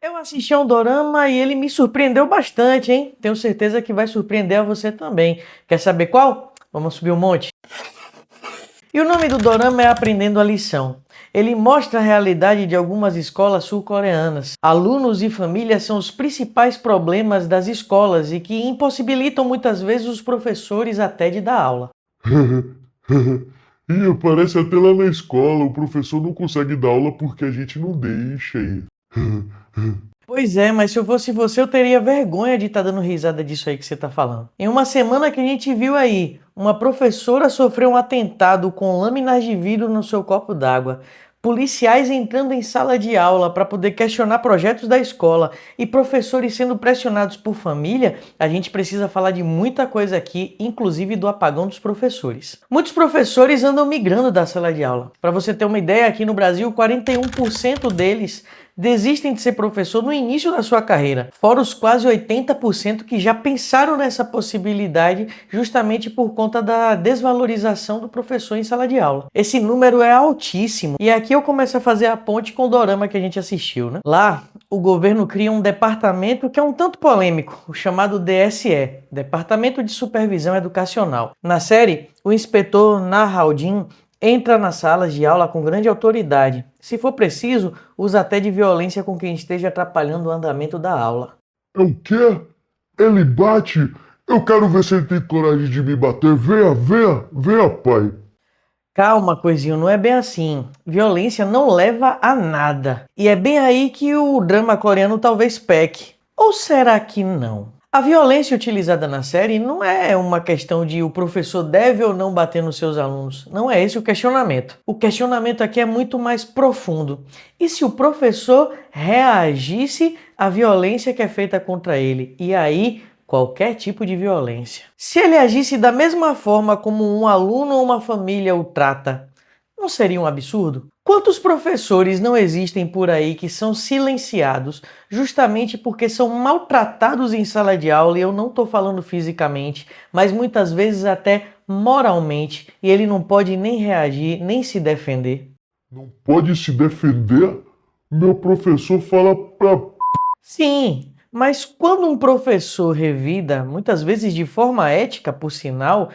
Eu assisti a um dorama e ele me surpreendeu bastante, hein? Tenho certeza que vai surpreender a você também. Quer saber qual? Vamos subir um monte. E o nome do dorama é Aprendendo a Lição. Ele mostra a realidade de algumas escolas sul-coreanas. Alunos e famílias são os principais problemas das escolas e que impossibilitam muitas vezes os professores até de dar aula. Ih, parece até lá na escola, o professor não consegue dar aula porque a gente não deixa aí. Pois é, mas se eu fosse você, eu teria vergonha de estar dando risada disso aí que você está falando. Em uma semana que a gente viu aí, uma professora sofreu um atentado com lâminas de vidro no seu copo d'água. Policiais entrando em sala de aula para poder questionar projetos da escola e professores sendo pressionados por família, a gente precisa falar de muita coisa aqui, inclusive do apagão dos professores. Muitos professores andam migrando da sala de aula. Para você ter uma ideia, aqui no Brasil, 41% deles desistem de ser professor no início da sua carreira, fora os quase 80% que já pensaram nessa possibilidade justamente por conta da desvalorização do professor em sala de aula. Esse número é altíssimo e aqui eu começo a fazer a ponte com o dorama que a gente assistiu, né? Lá, o governo cria um departamento que é um tanto polêmico, o chamado DSE, Departamento de Supervisão Educacional. Na série, o inspetor Nahaldin entra nas salas de aula com grande autoridade. Se for preciso, usa até de violência com quem esteja atrapalhando o andamento da aula. É o quê? Ele bate? Eu quero ver se ele tem coragem de me bater. Venha, venha, venha, pai. Calma, coisinho, não é bem assim. Violência não leva a nada. E é bem aí que o drama coreano talvez peque. Ou será que não? A violência utilizada na série não é uma questão de o professor deve ou não bater nos seus alunos. Não é esse o questionamento. O questionamento aqui é muito mais profundo. E se o professor reagisse à violência que é feita contra ele? E aí, qualquer tipo de violência. Se ele agisse da mesma forma como um aluno ou uma família o trata, não seria um absurdo? Quantos professores não existem por aí que são silenciados justamente porque são maltratados em sala de aula, e eu não estou falando fisicamente, mas muitas vezes até moralmente, e ele não pode nem reagir, nem se defender? Não pode se defender? Meu professor fala pra... Sim, mas quando um professor revida, muitas vezes de forma ética, por sinal,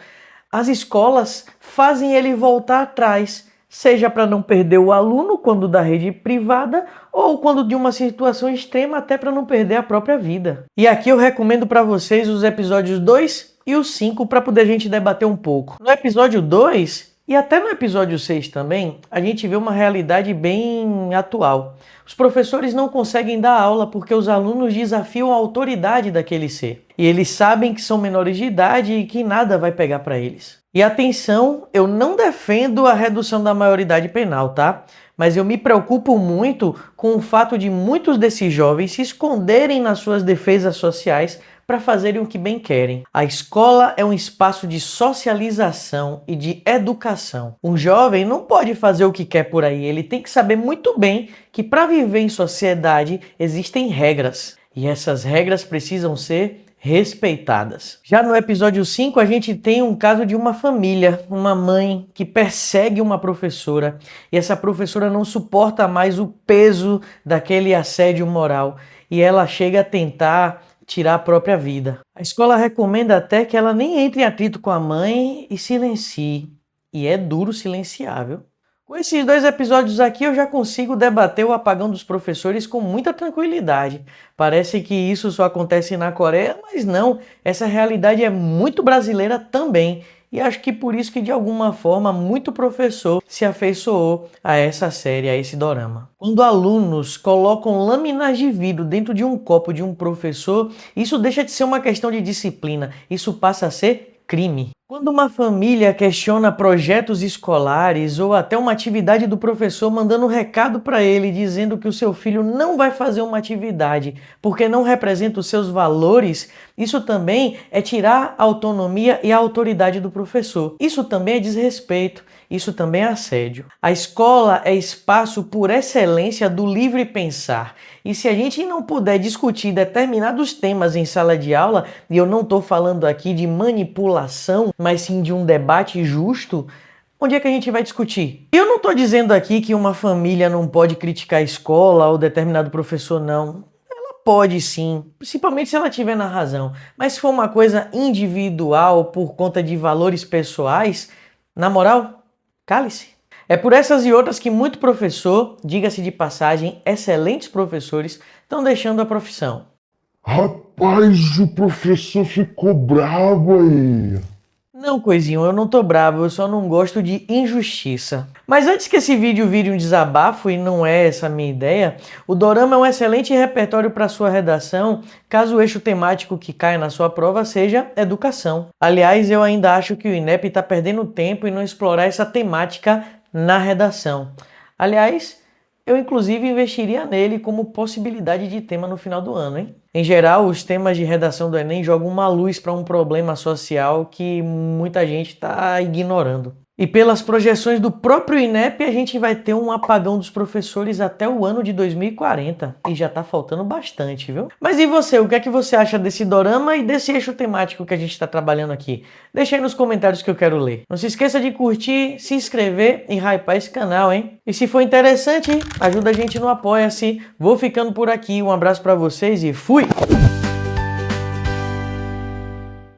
as escolas fazem ele voltar atrás, seja para não perder o aluno quando da rede privada ou quando de uma situação extrema até para não perder a própria vida. E aqui eu recomendo para vocês os episódios 2 e o 5 para poder a gente debater um pouco. No episódio 2 e até no episódio 6 também, a gente vê uma realidade bem atual. Os professores não conseguem dar aula porque os alunos desafiam a autoridade daquele ser. E eles sabem que são menores de idade e que nada vai pegar para eles. E atenção, eu não defendo a redução da maioridade penal, tá? Mas eu me preocupo muito com o fato de muitos desses jovens se esconderem nas suas defesas sociais para fazerem o que bem querem. A escola é um espaço de socialização e de educação. Um jovem não pode fazer o que quer por aí, ele tem que saber muito bem que para viver em sociedade existem regras, e essas regras precisam ser respeitadas. Já no episódio 5, a gente tem um caso de uma família, uma mãe que persegue uma professora, e essa professora não suporta mais o peso daquele assédio moral, e ela chega a tentar tirar a própria vida. A escola recomenda até que ela nem entre em atrito com a mãe e silencie. E é duro silenciar, viu? Com esses 2 episódios aqui eu já consigo debater o apagão dos professores com muita tranquilidade. Parece que isso só acontece na Coreia, mas não. Essa realidade é muito brasileira também. E acho que por isso que de alguma forma muito professor se afeiçoou a essa série, a esse dorama. Quando alunos colocam lâminas de vidro dentro de um copo de um professor, isso deixa de ser uma questão de disciplina, isso passa a ser crime. Quando uma família questiona projetos escolares ou até uma atividade do professor mandando um recado para ele dizendo que o seu filho não vai fazer uma atividade porque não representa os seus valores, isso também é tirar a autonomia e a autoridade do professor. Isso também é desrespeito, isso também é assédio. A escola é espaço por excelência do livre pensar. E se a gente não puder discutir determinados temas em sala de aula, e eu não estou falando aqui de manipulação, mas sim de um debate justo, onde é que a gente vai discutir? Eu não estou dizendo aqui que uma família não pode criticar a escola ou determinado professor, não. pode sim, principalmente se ela tiver na razão. Mas se for uma coisa individual por conta de valores pessoais, na moral, cale-se. É por essas e outras que muito professor, diga-se de passagem, excelentes professores, estão deixando a profissão. Rapaz, o professor ficou bravo aí. Não, coisinho, eu não tô bravo, eu só não gosto de injustiça. Mas antes que esse vídeo vire um desabafo, e não é essa a minha ideia, o Dorama é um excelente repertório para sua redação, caso o eixo temático que caia na sua prova seja educação. Aliás, eu ainda acho que o INEP está perdendo tempo em não explorar essa temática na redação. Aliás, eu inclusive investiria nele como possibilidade de tema no final do ano, hein? Em geral, os temas de redação do Enem jogam uma luz para um problema social que muita gente está ignorando. E pelas projeções do próprio INEP, a gente vai ter um apagão dos professores até o ano de 2040. E já tá faltando bastante, viu? Mas e você? O que é que você acha desse dorama e desse eixo temático que a gente está trabalhando aqui? Deixa aí nos comentários que eu quero ler. Não se esqueça de curtir, se inscrever e hypar esse canal, hein? E se for interessante, ajuda a gente no Apoia-se. Vou ficando por aqui. Um abraço para vocês e fui!